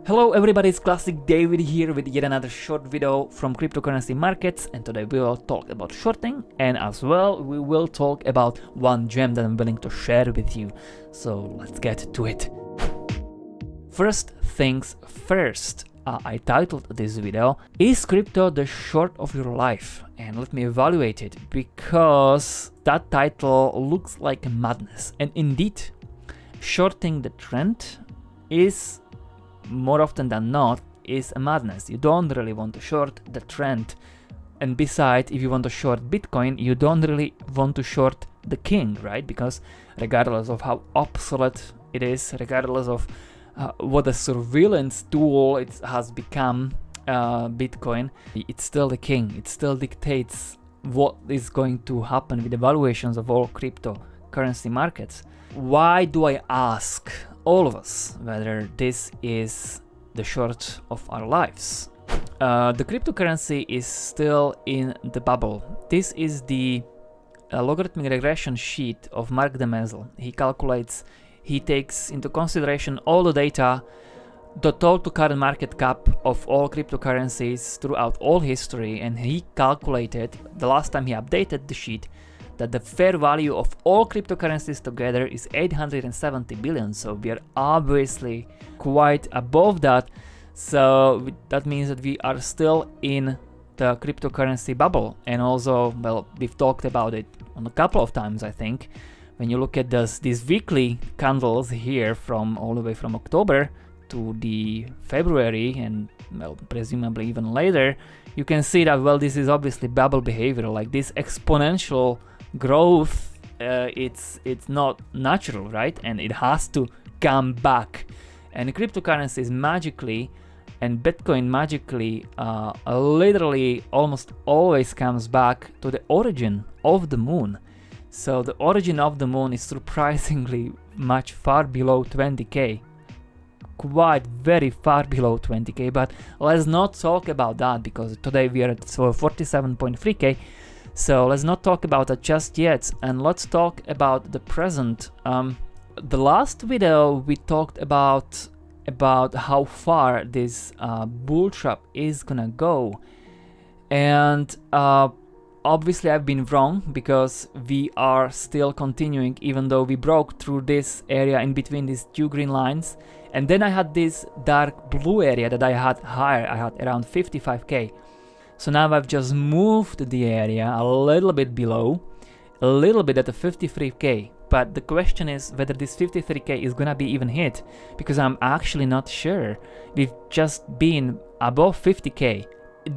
Hello everybody, it's Classic David here with yet another short video from cryptocurrency markets, and today we will talk about shorting, and as well we will talk about one gem that I'm willing to share with you. So let's get to it. First things first, I titled this video, "Is crypto the short of your life?" And let me evaluate it, because that title looks like madness, and indeed shorting the trend is more often than not is a madness. You don't really want to short the trend, and besides, if you want to short Bitcoin, you don't really want to short the king, right? Because regardless of how obsolete it is, regardless of what a surveillance tool it has become, Bitcoin, it's still the king. It still dictates what is going to happen with the valuations of all cryptocurrency markets. Why do I ask all of us whether this is the short of our lives? The cryptocurrency is still in the bubble. This is the logarithmic regression sheet of Mark DeMesel. He takes into consideration all the data, the total current market cap of all cryptocurrencies throughout all history, and he calculated, the last time he updated the sheet, that the fair value of all cryptocurrencies together is 870 billion. So we are obviously quite above that. So that means that we are still in the cryptocurrency bubble. And also, well, we've talked about it on a couple of times, I think. When you look at these weekly candles here from all the way from October to the February, and well, presumably even later, you can see that, well, this is obviously bubble behavior. Like this exponential growth, it's not natural, right? And it has to come back. And cryptocurrencies magically, and Bitcoin magically, literally almost always comes back to the origin of the moon. So the origin of the moon is surprisingly much far below 20k. Quite very far below 20k, but let's not talk about that, because today we are at 47.3k. So let's not talk about that just yet, and let's talk about the present. The last video we talked about how far this bull trap is gonna go, and obviously I've been wrong, because we are still continuing, even though we broke through this area in between these two green lines, and then I had this dark blue area that I had higher. I had around 55k. So now I've just moved the area a little bit below, a little bit at the 53k. But the question is whether this 53k is gonna be even hit, because I'm actually not sure. We've just been above 50k.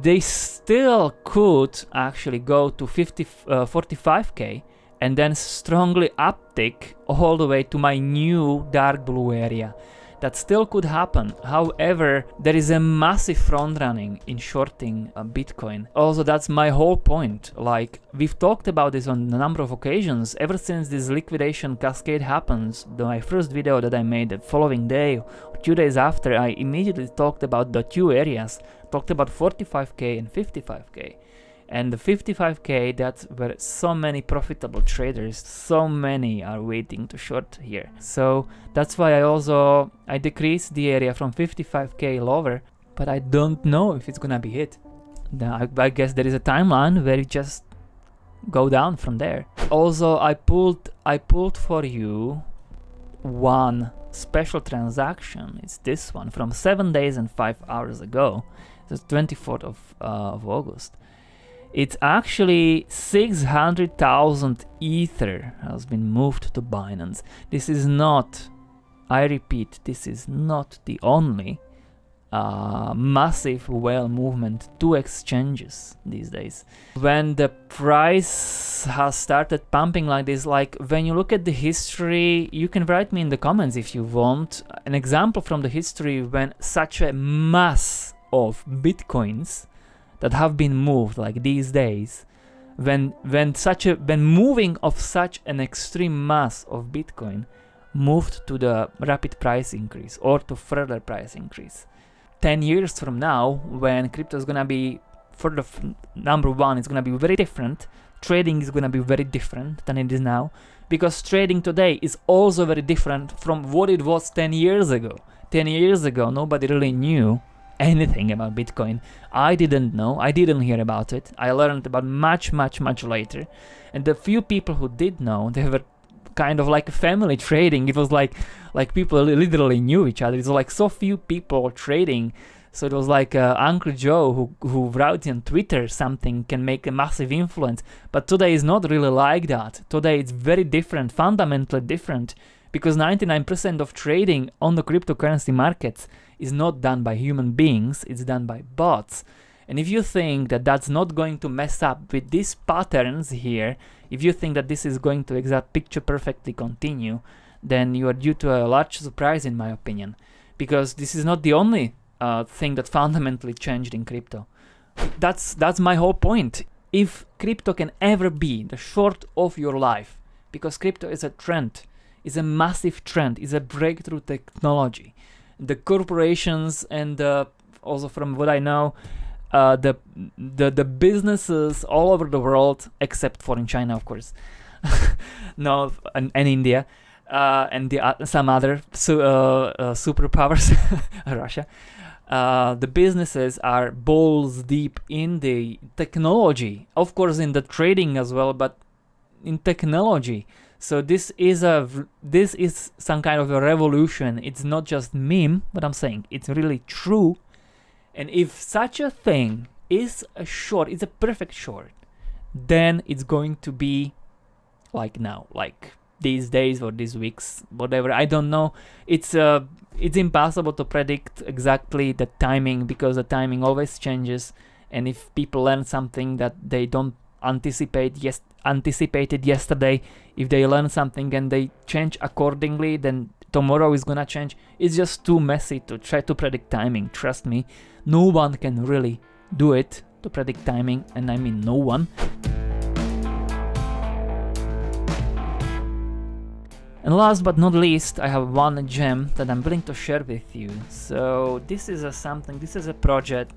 They still could actually go to 45k and then strongly uptick all the way to my new dark blue area. That still could happen. However, there is a massive front running in shorting Bitcoin. Also, that's my whole point. Like, we've talked about this on a number of occasions. Ever since this liquidation cascade happens, my first video that I made the following day, or 2 days after, I immediately talked about the two areas. Talked about 45k and 55k. And the 55k, that's where so many profitable traders, so many are waiting to short here. So that's why I decreased the area from 55k lower, but I don't know if it's gonna be hit. I guess there is a timeline where you just go down from there. Also, I pulled for you one special transaction. It's this one from 7 days and 5 hours ago. It's the 24th of August. It's actually 600,000 Ether has been moved to Binance. This is not, I repeat, this is not the only massive whale movement to exchanges these days. When the price has started pumping like this, like when you look at the history, you can write me in the comments if you want an example from the history when such a mass of Bitcoins that have been moved like these days, when moving of such an extreme mass of Bitcoin moved to the rapid price increase or to further price increase. 10 years from now, when crypto is gonna be, for the number one, it's gonna be very different. Trading is gonna be very different than it is now, because trading today is also very different from what it was 10 years ago. 10 years ago, nobody really knew anything about Bitcoin. I didn't know, I didn't hear about it. I learned about much later. And the few people who did know, they were kind of like a family trading. It was like people literally knew each other. It was like so few people trading. So it was like Uncle Joe who wrote on Twitter something can make a massive influence. But today is not really like that. Today it's very different, fundamentally different, because 99% of trading on the cryptocurrency markets is not done by human beings, it's done by bots. And if you think that that's not going to mess up with these patterns here, if you think that this is going to exact picture perfectly continue, then you are due to a large surprise in my opinion, because this is not the only thing that fundamentally changed in crypto. That's my whole point. If crypto can ever be the short of your life, because crypto is a trend, is a massive trend, is a breakthrough technology. The corporations and also from what I know, the businesses all over the world, except for in China, of course, no, and India, and some other superpowers, Russia. The businesses are balls deep in the technology, of course in the trading as well, but in technology. So this is some kind of a revolution. It's not just meme, but I'm saying it's really true. And if such a thing is a short, it's a perfect short, then it's going to be like now, like these days or these weeks, whatever. I don't know. It's impossible to predict exactly the timing, because the timing always changes. And if people learn something that they don't anticipated yesterday, if they learn something and they change accordingly, then tomorrow is gonna change. It's just too messy to try to predict timing. Trust me, no one can really do it to predict timing, and I mean no one. And last but not least, I have one gem that I'm willing to share with you. So this is a project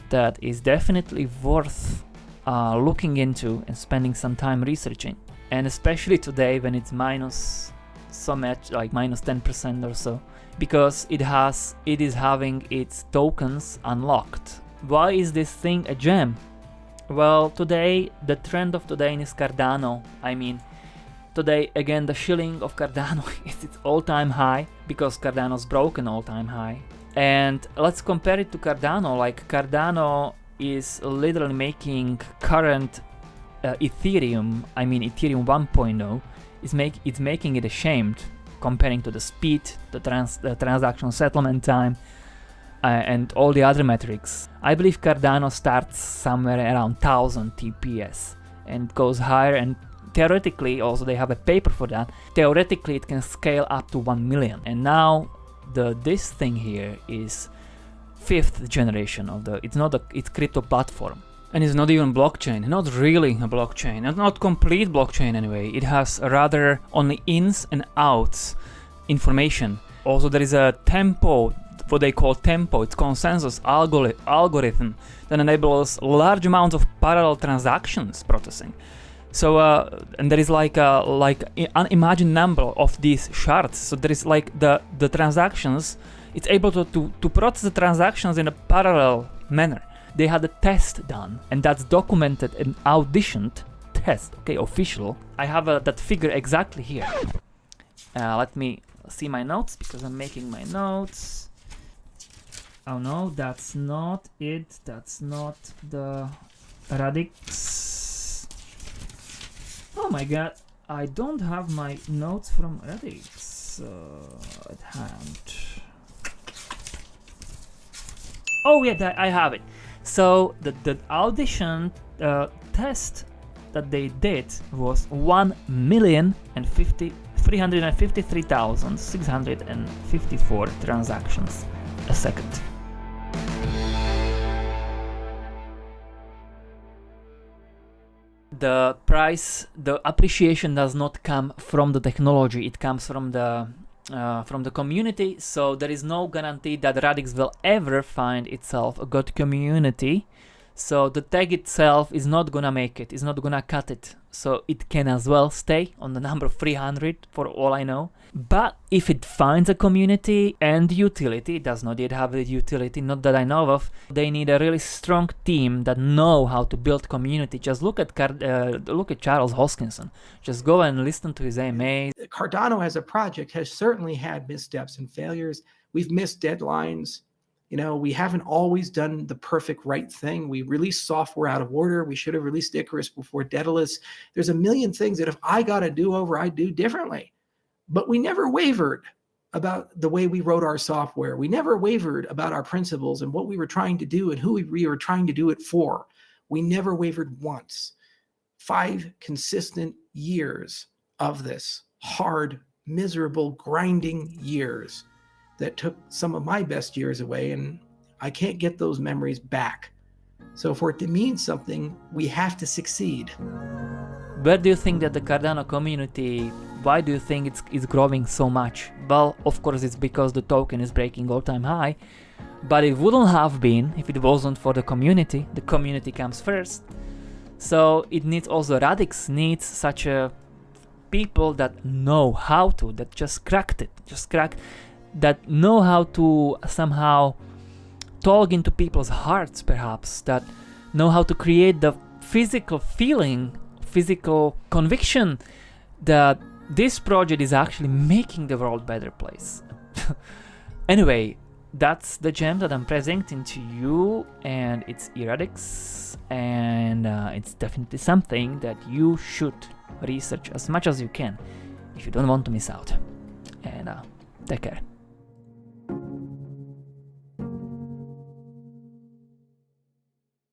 that is definitely worth looking into and spending some time researching. And especially today when it's minus so much, like minus 10% or so, because it is having its tokens unlocked. Why is this thing a gem? Well, today, the trend of today is Cardano. I mean, today, again, the shilling of Cardano is its all-time high, because Cardano's broken all-time high. And let's compare it to Cardano. Like, Cardano is literally making current Ethereum, I mean Ethereum 1.0, it's making it ashamed, comparing to the speed, the transaction settlement time, and all the other metrics. I believe Cardano starts somewhere around 1000 TPS and goes higher, and theoretically, also they have a paper for that, theoretically it can scale up to 1 million. And now this thing here is 5th generation of it's crypto platform. And it's not even blockchain, not really a blockchain, not complete blockchain anyway. It has rather only ins and outs information. Also there is a tempo, what they call tempo, it's consensus algorithm that enables large amounts of parallel transactions processing. So and there is like unimagined number of these shards. So there is like the transactions, it's able to process the transactions in a parallel manner. They had a test done, and that's documented and auditioned test, okay, official. I have that figure exactly here. Let me see my notes, because I'm making my notes. Oh no, that's not it. That's not the Radix. Oh my god, I don't have my notes from Radix at hand. Oh yeah, I have it. So the audition test that they did was 1,353,654 transactions a second. The price, the appreciation does not come from the technology, it comes from the community. So there is no guarantee that Radix will ever find itself a good community. So the tag itself is not gonna make it, it's not gonna cut it. So it can as well stay on the number 300 for all I know. But if it finds a community and utility, it does not yet have a utility, not that I know of, they need a really strong team that know how to build community. Just look at Charles Hoskinson. Just go and listen to his AMAs. Cardano as a project has certainly had missteps and failures. We've missed deadlines. You know, we haven't always done the perfect right thing. We released software out of order. We should have released Icarus before Daedalus. There's a million things that if I got a do-over, I'd do differently. But we never wavered about the way we wrote our software. We never wavered about our principles and what we were trying to do and who we were trying to do it for. We never wavered once. 5 consistent years of this hard, miserable, grinding years that took some of my best years away, and I can't get those memories back. So for it to mean something, we have to succeed. Where do you think that the Cardano community, why do you think it's growing so much? Well, of course it's because the token is breaking all-time high, but it wouldn't have been if it wasn't for the community. The community comes first. So it needs also, Radix needs such a people that know how to, that just cracked it, that know how to somehow talk into people's hearts, perhaps, that know how to create the physical feeling, physical conviction that this project is actually making the world a better place. Anyway, that's the gem that I'm presenting to you, and it's Radix, and it's definitely something that you should research as much as you can if you don't want to miss out. And take care.